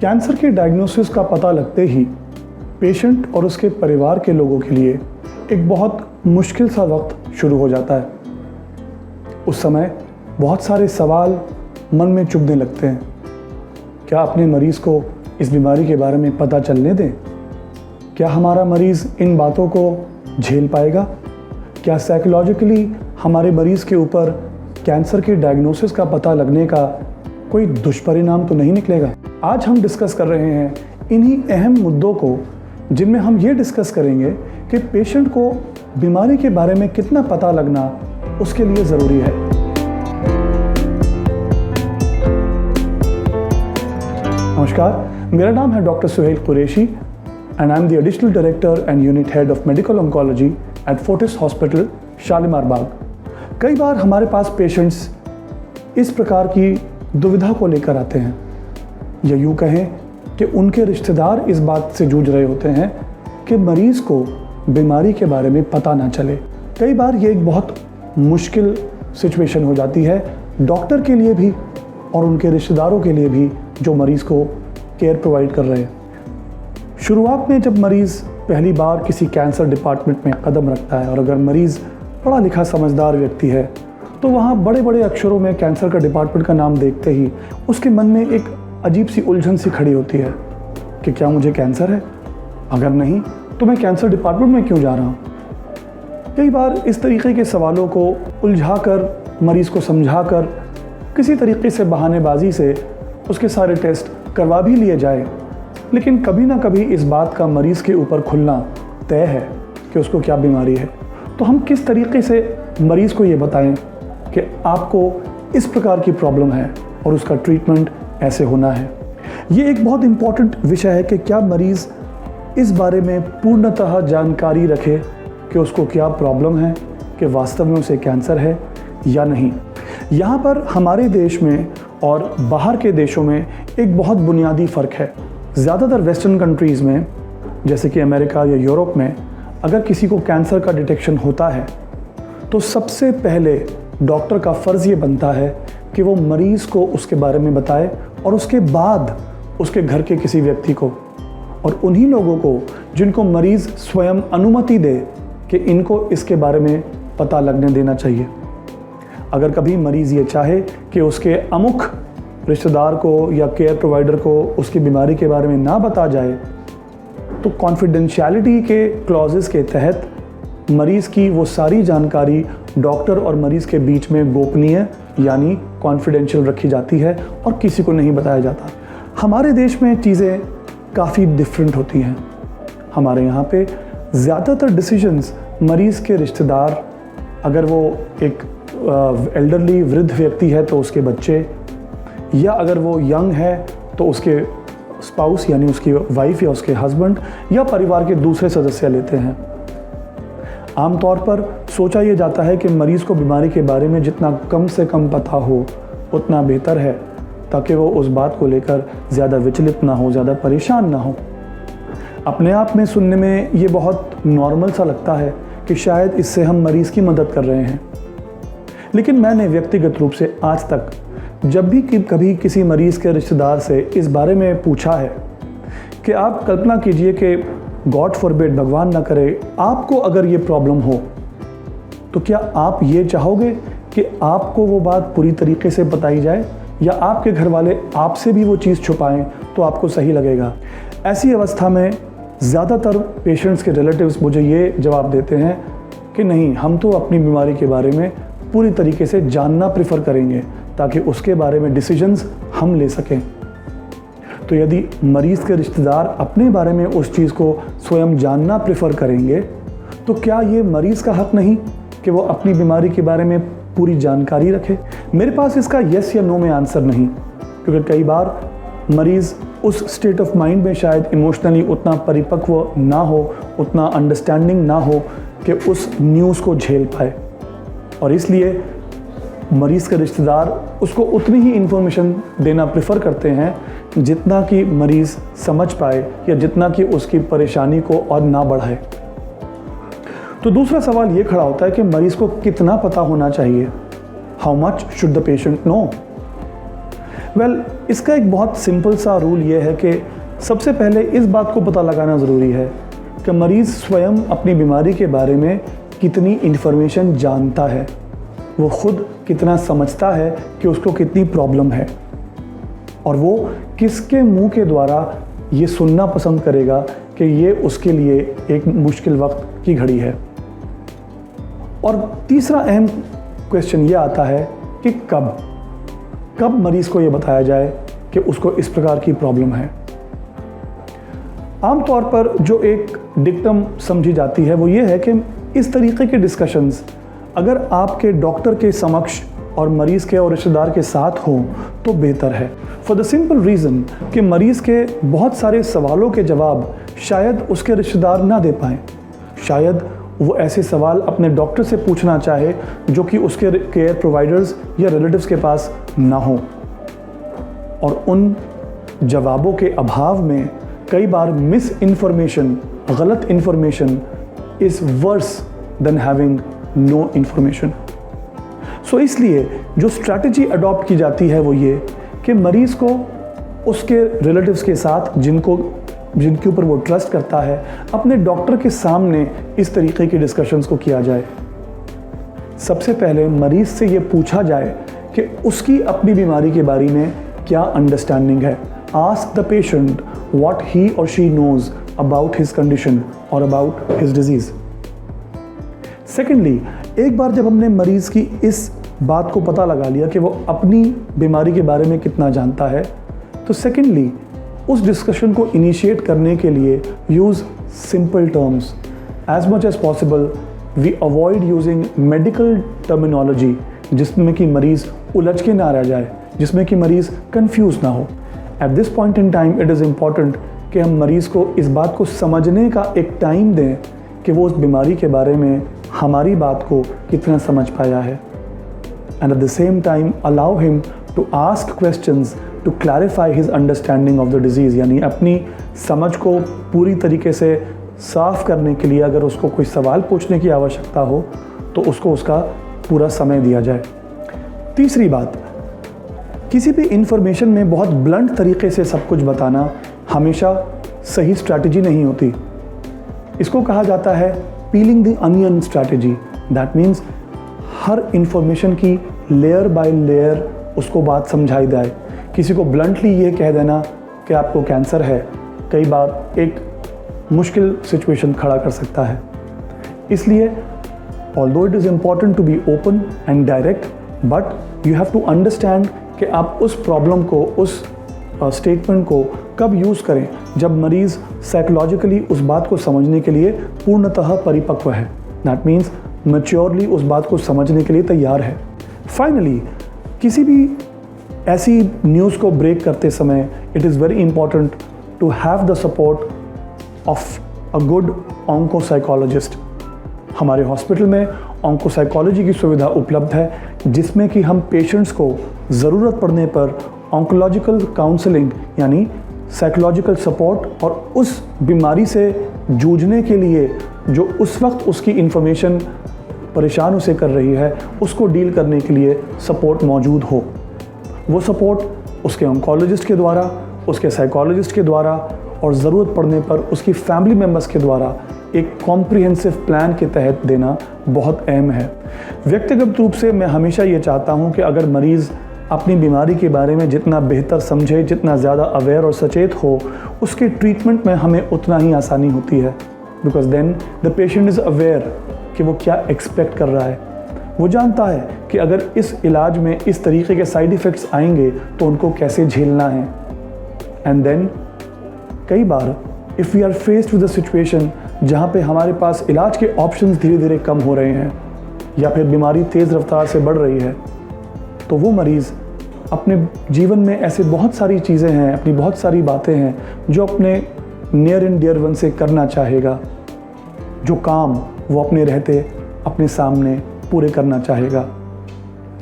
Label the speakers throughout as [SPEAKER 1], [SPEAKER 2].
[SPEAKER 1] Cancer के diagnosis का पता लगते ही पेशेंट और उसके परिवार के लोगों के लिए एक बहुत मुश्किल सा वक्त शुरू हो जाता है। उस समय बहुत सारे सवाल मन में चुभने लगते हैं। क्या अपने मरीज़ को इस बीमारी के बारे में पता चलने दें? क्या हमारा मरीज़ इन बातों को झेल पाएगा? क्या साइकोलॉजिकली हमारे मरीज़ के ऊपर कैंसर के डायग्नोसिस का पता लगने का कोई दुष्परिणाम तो नहीं निकलेगा? आज हम डिस्कस कर रहे हैं इन्हीं अहम मुद्दों को, जिनमें हम ये डिस्कस करेंगे कि पेशेंट को बीमारी के बारे में कितना पता लगना उसके लिए ज़रूरी है। नमस्कार, मेरा नाम है doctor Suhail Qureshi and I am the additional director and unit head of medical oncology at Fortis hospital, Shalimar Bagh. कई बार हमारे पास पेशेंट्स इस प्रकार की दुविधा को लेकर आते हैं, या यूँ कहें कि उनके रिश्तेदार इस बात से जूझ रहे होते हैं कि मरीज़ को बीमारी के बारे में पता ना चले। कई बार ये एक बहुत मुश्किल सिचुएशन हो जाती है डॉक्टर के लिए भी और उनके रिश्तेदारों के लिए भी, जो मरीज़ को केयर प्रोवाइड कर रहे हैं। शुरुआत में जब मरीज़ पहली बार किसी कैंसर डिपार्टमेंट में कदम रखता है और अगर मरीज़ पढ़ा लिखा समझदार व्यक्ति है, तो वहाँ बड़े बड़े अक्षरों में कैंसर का डिपार्टमेंट का नाम देखते ही उसके मन में एक अजीब सी उलझन सी खड़ी होती है कि क्या मुझे कैंसर है? अगर नहीं तो मैं कैंसर डिपार्टमेंट में क्यों जा रहा हूँ? कई बार इस तरीके के सवालों को उलझाकर, मरीज़ को समझाकर, किसी तरीके से बहानेबाजी से उसके सारे टेस्ट करवा भी लिए जाए, लेकिन कभी ना कभी इस बात का मरीज़ के ऊपर खुलना तय है कि उसको क्या बीमारी है। तो हम किस तरीके से मरीज़ को ये बताएं कि आपको इस प्रकार की प्रॉब्लम है और उसका ट्रीटमेंट ऐसे होना है। ये एक बहुत इम्पॉर्टेंट विषय है कि क्या मरीज़ इस बारे में पूर्णतः जानकारी रखे कि उसको क्या प्रॉब्लम है, कि वास्तव में उसे कैंसर है या नहीं। यहाँ पर हमारे देश में और बाहर के देशों में एक बहुत बुनियादी फ़र्क है। ज़्यादातर वेस्टर्न कंट्रीज़ में, जैसे कि अमेरिका या यूरोप में, अगर किसी को कैंसर का डिटेक्शन होता है तो सबसे पहले डॉक्टर का फ़र्ज़ ये बनता है कि वो मरीज़ को उसके बारे में बताए और उसके बाद उसके घर के किसी व्यक्ति को, और उन्हीं लोगों को जिनको मरीज़ स्वयं अनुमति दे कि इनको इसके बारे में पता लगने देना चाहिए। अगर कभी मरीज़ ये चाहे कि उसके अमुक रिश्तेदार को या केयर प्रोवाइडर को उसकी बीमारी के बारे में ना बता जाए, तो कॉन्फिडेंशियलिटी के क्लॉजेस के तहत मरीज़ की वो सारी जानकारी डॉक्टर और मरीज़ के बीच में गोपनीय यानी कॉन्फिडेंशियल रखी जाती है और किसी को नहीं बताया जाता। हमारे देश में चीज़ें काफ़ी डिफरेंट होती हैं। हमारे यहाँ पे ज़्यादातर डिसीजंस मरीज़ के रिश्तेदार, अगर वो एक एल्डरली वृद्ध व्यक्ति है तो उसके बच्चे, या अगर वो यंग है तो उसके स्पाउस यानी उसकी वाइफ या उसके हस्बैंड, या परिवार के दूसरे सदस्य लेते हैं। आमतौर पर सोचा ये जाता है कि मरीज़ को बीमारी के बारे में जितना कम से कम पता हो उतना बेहतर है, ताकि वो उस बात को लेकर ज़्यादा विचलित ना हो, ज़्यादा परेशान ना हो। अपने आप में सुनने में ये बहुत नॉर्मल सा लगता है कि शायद इससे हम मरीज़ की मदद कर रहे हैं, लेकिन मैंने व्यक्तिगत रूप से आज तक जब भी कभी किसी मरीज़ के रिश्तेदार से इस बारे में पूछा है कि आप कल्पना कीजिए कि गॉड फॉरबिड, भगवान ना करे, आपको अगर ये प्रॉब्लम हो, तो क्या आप ये चाहोगे कि आपको वो बात पूरी तरीके से बताई जाए, या आपके घर वाले आपसे भी वो चीज़ छुपाएं तो आपको सही लगेगा? ऐसी अवस्था में ज़्यादातर पेशेंट्स के रिलेटिव्स मुझे ये जवाब देते हैं कि नहीं, हम तो अपनी बीमारी के बारे में पूरी तरीके से जानना प्रेफर करेंगे ताकि उसके बारे में डिसीजंस हम ले सकें। तो यदि मरीज़ के रिश्तेदार अपने बारे में उस चीज़ को स्वयं जानना प्रेफर करेंगे, तो क्या ये मरीज़ का हक नहीं कि वो अपनी बीमारी के बारे में पूरी जानकारी रखे? मेरे पास इसका यस या नो में आंसर नहीं, क्योंकि कई बार मरीज़ उस स्टेट ऑफ माइंड में शायद इमोशनली उतना परिपक्व ना हो, उतना अंडरस्टैंडिंग ना हो कि उस न्यूज़ को झेल पाए, और इसलिए मरीज़ के रिश्तेदार उसको उतनी ही इन्फॉर्मेशन देना प्रेफर करते हैं जितना कि मरीज़ समझ पाए या जितना कि उसकी परेशानी को और ना बढ़ाए। तो दूसरा सवाल ये खड़ा होता है कि मरीज़ को कितना पता होना चाहिए? How much should the patient know? इसका एक बहुत सिंपल सा रूल ये है कि सबसे पहले इस बात को पता लगाना ज़रूरी है कि मरीज़ स्वयं अपनी बीमारी के बारे में कितनी इन्फॉर्मेशन जानता है, वो खुद कितना समझता है कि उसको कितनी प्रॉब्लम है, और वो किसके मुंह के द्वारा ये सुनना पसंद करेगा कि ये उसके लिए एक मुश्किल वक्त की घड़ी है। और तीसरा अहम क्वेश्चन ये आता है कि कब मरीज़ को ये बताया जाए कि उसको इस प्रकार की प्रॉब्लम है। आमतौर पर जो एक डिक्टम समझी जाती है वो ये है कि इस तरीके के डिस्कशंस अगर आपके डॉक्टर के समक्ष और मरीज़ के और रिश्तेदार के साथ हों तो बेहतर है, फॉर द सिंपल रीज़न कि मरीज़ के बहुत सारे सवालों के जवाब शायद उसके रिश्तेदार ना दे पाएँ। शायद वो ऐसे सवाल अपने डॉक्टर से पूछना चाहे जो कि उसके केयर प्रोवाइडर्स या रिलेटिव्स के पास ना हो, और उन जवाबों के अभाव में कई बार मिस इन्फॉर्मेशन, गलत information is worse than having no information. So इसलिए जो स्ट्रैटेजी अडॉप्ट की जाती है वो ये कि मरीज़ को उसके रिलेटिव्स के साथ जिनके ऊपर वो ट्रस्ट करता है अपने डॉक्टर के सामने इस तरीके की डिस्कशंस को किया जाए। सबसे पहले मरीज़ से ये पूछा जाए कि उसकी अपनी बीमारी के बारे में क्या अंडरस्टैंडिंग है। Ask the patient what he और she knows about his condition और अबाउट हिज डिजीज़। सेकेंडली, एक बार जब हमने मरीज़ की इस बात को पता लगा लिया कि वो अपनी बीमारी के बारे में कितना जानता है, तो सेकेंडली उस डिस्कशन को इनिशिएट करने के लिए use simple terms. As much as possible we avoid using medical terminology जिसमें कि मरीज़ उलझ के ना रह जाए, जिसमें कि मरीज़ कंफ्यूज ना हो। At this point in time it is important कि हम मरीज़ को इस बात को समझने का एक टाइम दें कि वो उस बीमारी के बारे में हमारी बात को कितना समझ पाया है, and at the same time allow him to ask questions to clarify his understanding of the disease. यानी अपनी समझ को पूरी तरीके से साफ करने के लिए अगर उसको कोई सवाल पूछने की आवश्यकता हो तो उसको उसका पूरा समय दिया जाए। तीसरी बात, किसी भी इंफॉर्मेशन में बहुत ब्लंट तरीके से सब कुछ बताना हमेशा सही स्ट्रैटेजी नहीं होती। इसको कहा जाता है piling the onion strategy. That means her information की लेयर बाय लेयर उसको बात समझाई जाए। किसी को ब्लंटली ये कह देना कि आपको कैंसर है कई बार एक मुश्किल सिचुएशन खड़ा कर सकता है। इसलिए although it is important to be open and direct, but you have to understand कि आप उस प्रॉब्लम को, उस स्टेटमेंट को कब यूज़ करें जब मरीज़ साइकोलॉजिकली उस बात को समझने के लिए पूर्णतः परिपक्व है। दैट मीन्स मैच्योरली उस बात को समझने के लिए तैयार है। फाइनली, किसी भी ऐसी न्यूज़ को ब्रेक करते समय it is very important to have the support of a good oncopsychologist. हमारे हॉस्पिटल में ऑन्कोसाइकोलॉजी की सुविधा उपलब्ध है जिसमें कि हम पेशेंट्स को ज़रूरत पड़ने पर ऑन्कोलॉजिकल काउंसलिंग यानी साइकोलॉजिकल सपोर्ट और उस बीमारी से जूझने के लिए जो उस वक्त उसकी इन्फॉर्मेशन परेशान उसे कर रही है उसको डील करने के लिए सपोर्ट मौजूद हो। वो सपोर्ट उसके ऑन्कोलॉजिस्ट के द्वारा, उसके साइकोलॉजिस्ट के द्वारा और ज़रूरत पड़ने पर उसकी फैमिली मेम्बर्स के द्वारा एक कॉम्प्रिहेंसिव प्लान के तहत देना बहुत अहम है। व्यक्तिगत रूप से मैं हमेशा ये चाहता हूँ कि अगर मरीज़ अपनी बीमारी के बारे में जितना बेहतर समझे, जितना ज़्यादा अवेयर और सचेत हो, उसके ट्रीटमेंट में हमें उतना ही आसानी होती है। Because then the patient is aware कि वो क्या एक्सपेक्ट कर रहा है। वो जानता है कि अगर इस इलाज में इस तरीके के साइड इफ़ेक्ट्स आएंगे तो उनको कैसे झेलना है। एंड देन कई बार if we are faced with a situation जहाँ पे हमारे पास इलाज के ऑप्शंस धीरे धीरे कम हो रहे हैं या फिर बीमारी तेज़ रफ्तार से बढ़ रही है, तो वो मरीज़ अपने जीवन में ऐसे बहुत सारी चीज़ें हैं, अपनी बहुत सारी बातें हैं जो अपने नियर एंड डियर वन से करना चाहेगा, जो काम वो अपने रहते अपने सामने पूरे करना चाहेगा।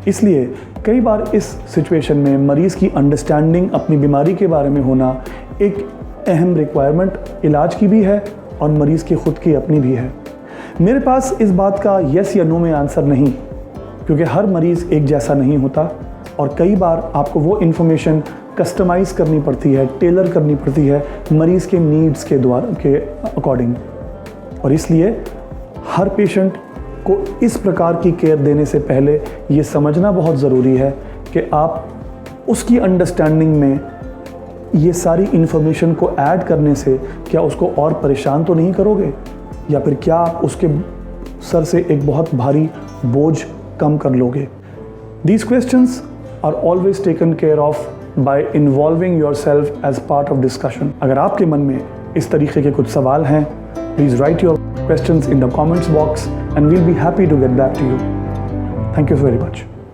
[SPEAKER 1] इसलिए कई बार इस सिचुएशन में मरीज़ की अंडरस्टैंडिंग अपनी बीमारी के बारे में होना एक अहम रिक्वायरमेंट इलाज की भी है और मरीज़ की ख़ुद की अपनी भी है। मेरे पास इस बात का येस या नो में आंसर नहीं, क्योंकि हर मरीज़ एक जैसा नहीं होता। और कई बार आपको वो इन्फॉर्मेशन कस्टमाइज़ करनी पड़ती है, टेलर करनी पड़ती है मरीज़ के नीड्स के अकॉर्डिंग। और इसलिए हर पेशेंट को इस प्रकार की केयर देने से पहले ये समझना बहुत ज़रूरी है कि आप उसकी अंडरस्टैंडिंग में ये सारी इन्फॉर्मेशन को ऐड करने से क्या उसको और परेशान तो नहीं करोगे, या फिर क्या आप उसके सर से एक बहुत भारी बोझ कम कर लोगे। These questions are always taken care of by involving yourself as part of discussion. अगर आपके मन में इस तरीके के कुछ सवाल हैं, please write your questions in the comments box and we'll be happy to get back to you. Thank you very much.